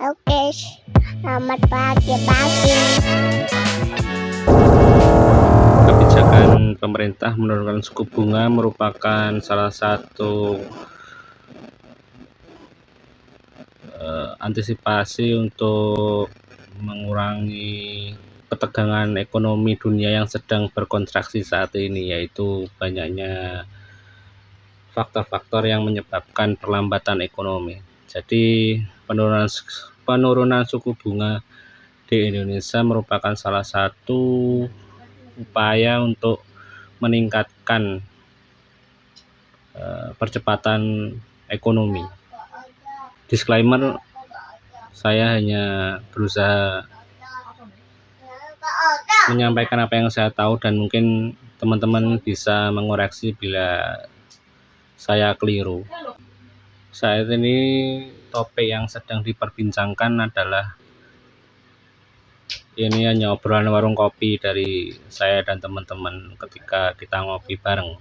Oke, selamat pagi. Kebijakan pemerintah menurunkan suku bunga merupakan salah satu antisipasi untuk mengurangi ketegangan ekonomi dunia yang sedang berkontraksi saat ini, yaitu banyaknya faktor-faktor yang menyebabkan perlambatan ekonomi. Jadi penurunan suku bunga di Indonesia merupakan salah satu upaya untuk meningkatkan percepatan ekonomi. Disclaimer, saya hanya berusaha menyampaikan apa yang saya tahu dan mungkin teman-teman bisa mengoreksi bila saya keliru. Saat ini topik yang sedang diperbincangkan adalah ini hanya obrolan warung kopi dari saya dan teman-teman ketika kita ngopi bareng.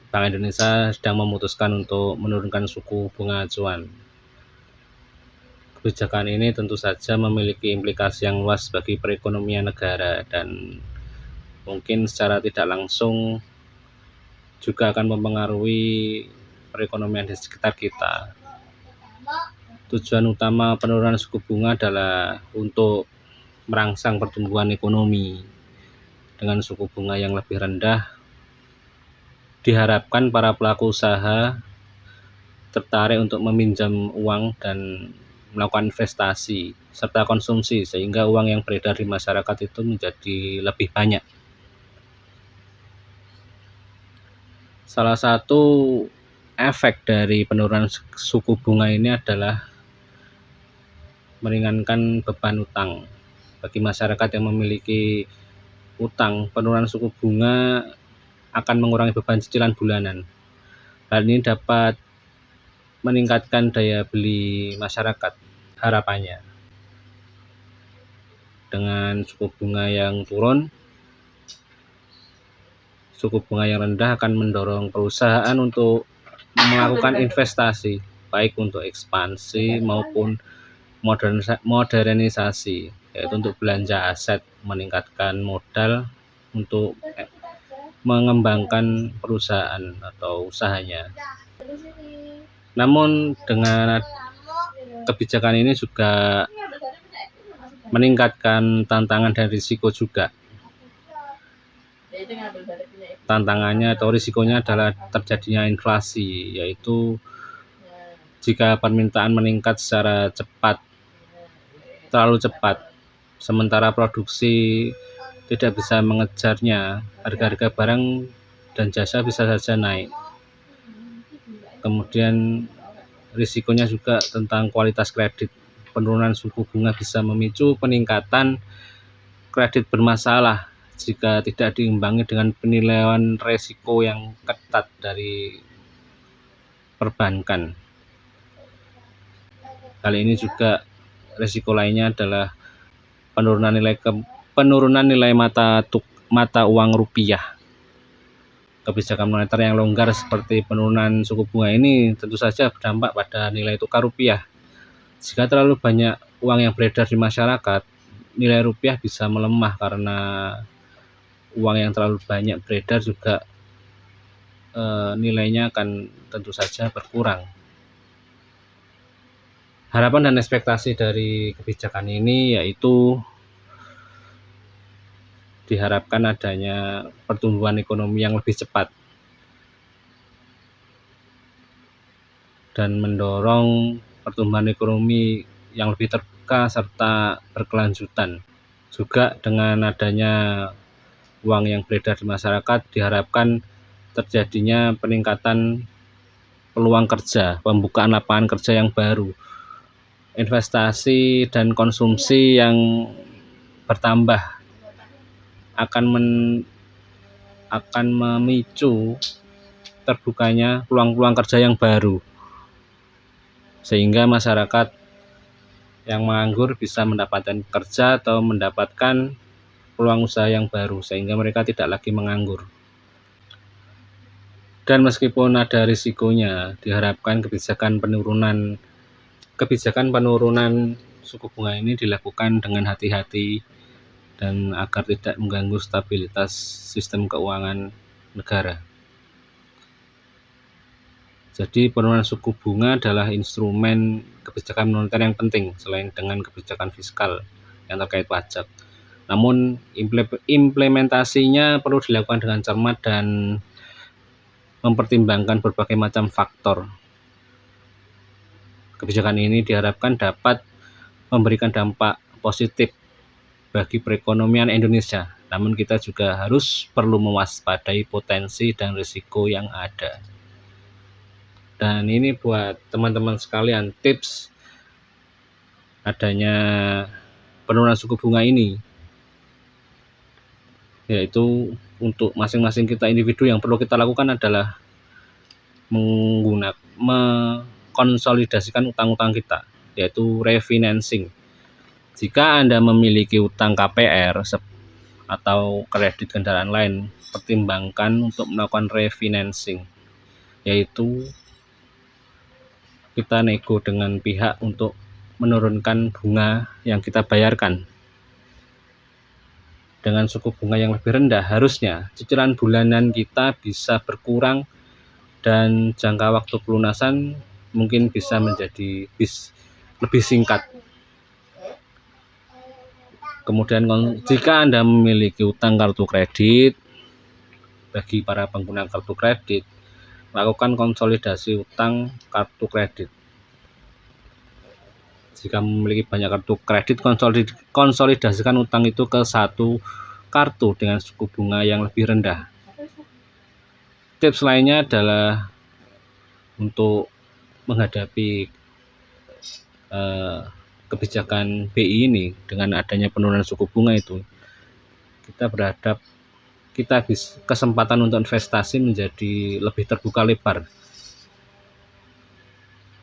Bank Indonesia sedang memutuskan untuk menurunkan suku bunga acuan. Kebijakan ini tentu saja memiliki implikasi yang luas bagi perekonomian negara dan mungkin secara tidak langsung juga akan mempengaruhi perekonomian di sekitar kita. Tujuan utama penurunan suku bunga adalah untuk merangsang pertumbuhan ekonomi. Dengan suku bunga yang lebih rendah, diharapkan para pelaku usaha tertarik untuk meminjam uang dan melakukan investasi serta konsumsi, sehingga uang yang beredar di masyarakat itu menjadi lebih banyak. Salah satu efek dari penurunan suku bunga ini adalah meringankan beban utang. Bagi masyarakat yang memiliki utang, penurunan suku bunga akan mengurangi beban cicilan bulanan. Hal ini dapat meningkatkan daya beli masyarakat, harapannya. Dengan suku bunga yang turun, suku bunga yang rendah akan mendorong perusahaan untuk melakukan investasi, baik untuk ekspansi maupun modernisasi, yaitu untuk belanja aset, meningkatkan modal untuk mengembangkan perusahaan atau usahanya. Namun dengan kebijakan ini juga meningkatkan tantangan dan risiko juga. Tantangannya atau risikonya adalah terjadinya inflasi, yaitu jika permintaan meningkat secara terlalu cepat, sementara produksi tidak bisa mengejarnya, harga-harga barang dan jasa bisa saja naik. Kemudian risikonya juga tentang kualitas kredit. Penurunan suku bunga bisa memicu peningkatan kredit bermasalah jika tidak diimbangi dengan penilaian risiko yang ketat dari perbankan. Hal ini juga risiko lainnya adalah penurunan nilai mata uang rupiah. Kebijakan moneter yang longgar seperti penurunan suku bunga ini tentu saja berdampak pada nilai tukar rupiah. Jika terlalu banyak uang yang beredar di masyarakat, nilai rupiah bisa melemah karena uang yang terlalu banyak beredar juga nilainya akan tentu saja berkurang. Harapan dan ekspektasi dari kebijakan ini yaitu diharapkan adanya pertumbuhan ekonomi yang lebih cepat dan mendorong pertumbuhan ekonomi yang lebih terbuka serta berkelanjutan. Juga dengan adanya uang yang beredar di masyarakat diharapkan terjadinya peningkatan peluang kerja, pembukaan lapangan kerja yang baru, investasi dan konsumsi yang bertambah akan memicu terbukanya peluang-peluang kerja yang baru, sehingga masyarakat yang menganggur bisa mendapatkan kerja atau mendapatkan peluang usaha yang baru, sehingga mereka tidak lagi menganggur. Dan meskipun ada risikonya, diharapkan kebijakan penurunan kebijakan penurunan suku bunga ini dilakukan dengan hati-hati dan agar tidak mengganggu stabilitas sistem keuangan negara. Jadi penurunan suku bunga adalah instrumen kebijakan moneter yang penting selain dengan kebijakan fiskal yang terkait pajak. Namun implementasinya perlu dilakukan dengan cermat dan mempertimbangkan berbagai macam faktor. Kebijakan ini diharapkan dapat memberikan dampak positif bagi perekonomian Indonesia. Namun kita juga harus perlu mewaspadai potensi dan risiko yang ada. Dan ini buat teman-teman sekalian tips adanya penurunan suku bunga ini, yaitu untuk masing-masing kita individu yang perlu kita lakukan adalah mengkonsolidasikan utang-utang kita, yaitu refinancing. Jika Anda memiliki utang KPR atau kredit kendaraan lain, pertimbangkan untuk melakukan refinancing, yaitu kita nego dengan pihak untuk menurunkan bunga yang kita bayarkan. Dengan suku bunga yang lebih rendah, harusnya cicilan bulanan kita bisa berkurang dan jangka waktu pelunasan mungkin bisa menjadi lebih singkat. Kemudian jika Anda memiliki utang kartu kredit, bagi para pengguna kartu kredit, lakukan konsolidasi utang kartu kredit. Jika memiliki banyak kartu kredit, konsolidasikan utang itu ke satu kartu dengan suku bunga yang lebih rendah. Tips lainnya adalah untuk menghadapi kebijakan BI ini dengan adanya penurunan suku bunga itu, kesempatan untuk investasi menjadi lebih terbuka lebar.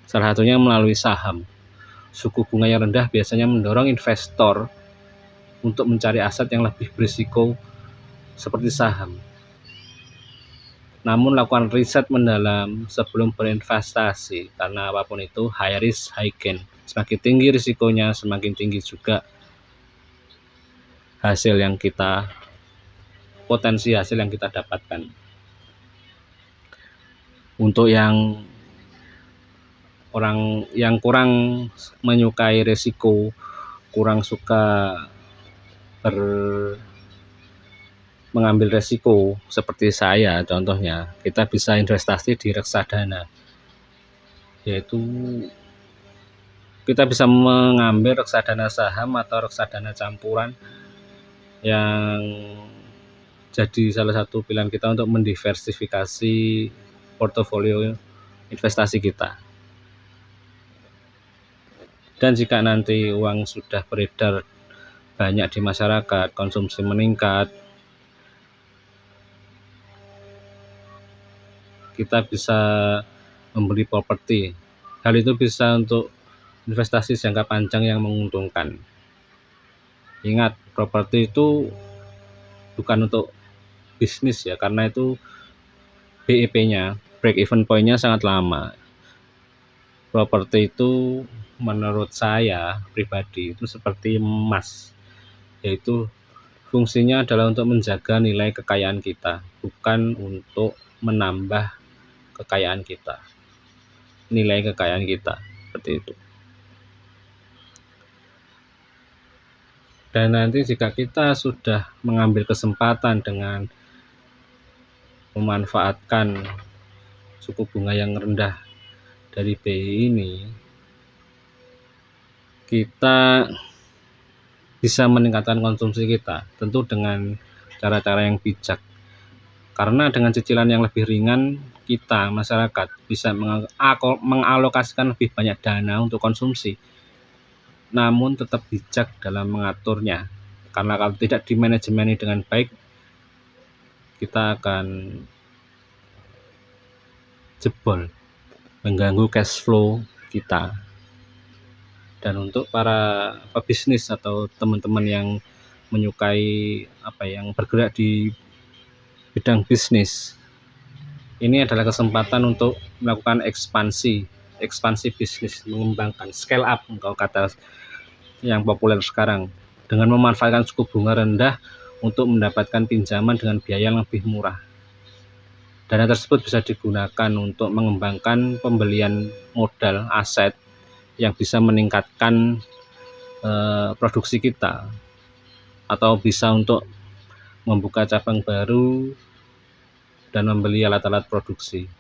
Salah satunya melalui saham. Suku bunga yang rendah biasanya mendorong investor untuk mencari aset yang lebih berisiko seperti saham. Namun lakukan riset mendalam sebelum berinvestasi, karena apapun itu high risk high gain. Semakin tinggi risikonya, semakin tinggi juga potensi hasil yang kita dapatkan. Untuk orang yang kurang menyukai risiko, kurang suka mengambil risiko seperti saya contohnya, kita bisa investasi di reksadana, yaitu kita bisa mengambil reksadana saham atau reksadana campuran yang jadi salah satu pilihan kita untuk mendiversifikasi portofolio investasi kita. Dan jika nanti uang sudah beredar banyak di masyarakat, konsumsi meningkat, kita bisa membeli properti. Hal itu bisa untuk investasi jangka panjang yang menguntungkan. Ingat, properti itu bukan untuk bisnis ya, karena itu BEP-nya, break even point-nya sangat lama. Properti itu menurut saya pribadi itu seperti emas, yaitu fungsinya adalah untuk menjaga nilai kekayaan kita, bukan untuk menambah nilai kekayaan kita, seperti itu. Dan nanti jika kita sudah mengambil kesempatan dengan memanfaatkan suku bunga yang rendah dari BI ini, kita bisa meningkatkan konsumsi kita, tentu dengan cara-cara yang bijak. Karena dengan cicilan yang lebih ringan, kita masyarakat bisa mengalokasikan lebih banyak dana untuk konsumsi, namun tetap bijak dalam mengaturnya. Karena kalau tidak dimanajemeni dengan baik, kita akan jebol, mengganggu cash flow kita. Dan untuk para pebisnis atau teman-teman yang menyukai yang bergerak di bidang bisnis, ini adalah kesempatan untuk melakukan ekspansi ekspansi bisnis, mengembangkan, scale up kalau kata yang populer sekarang, dengan memanfaatkan suku bunga rendah untuk mendapatkan pinjaman dengan biaya yang lebih murah. Dana tersebut bisa digunakan untuk mengembangkan pembelian modal aset yang bisa meningkatkan produksi kita, atau bisa untuk membuka cabang baru dan membeli alat-alat produksi.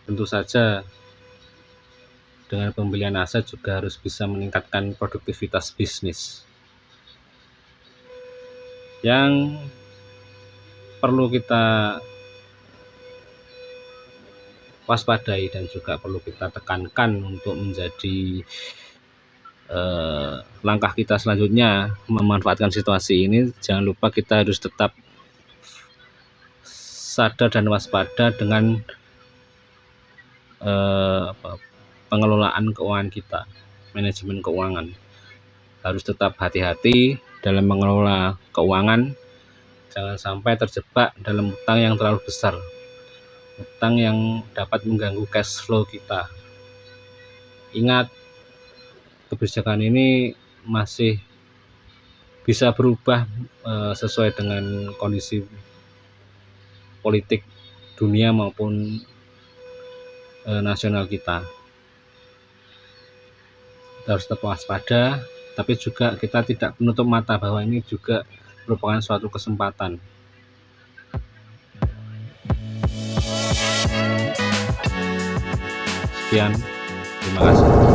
Tentu saja dengan pembelian aset juga harus bisa meningkatkan produktivitas bisnis. Yang perlu kita waspadai dan juga perlu kita tekankan untuk menjadi langkah kita selanjutnya memanfaatkan situasi ini, jangan lupa kita harus tetap sadar dan waspada dengan pengelolaan keuangan kita, manajemen keuangan. Harus tetap hati-hati dalam mengelola keuangan, jangan sampai terjebak dalam utang yang terlalu besar, utang yang dapat mengganggu cash flow kita. Ingat, kebijakan ini masih bisa berubah sesuai dengan kondisi politik dunia maupun nasional kita. Kita harus tetap waspada, tapi juga kita tidak menutup mata bahwa ini juga merupakan suatu kesempatan. Sekian, terima kasih.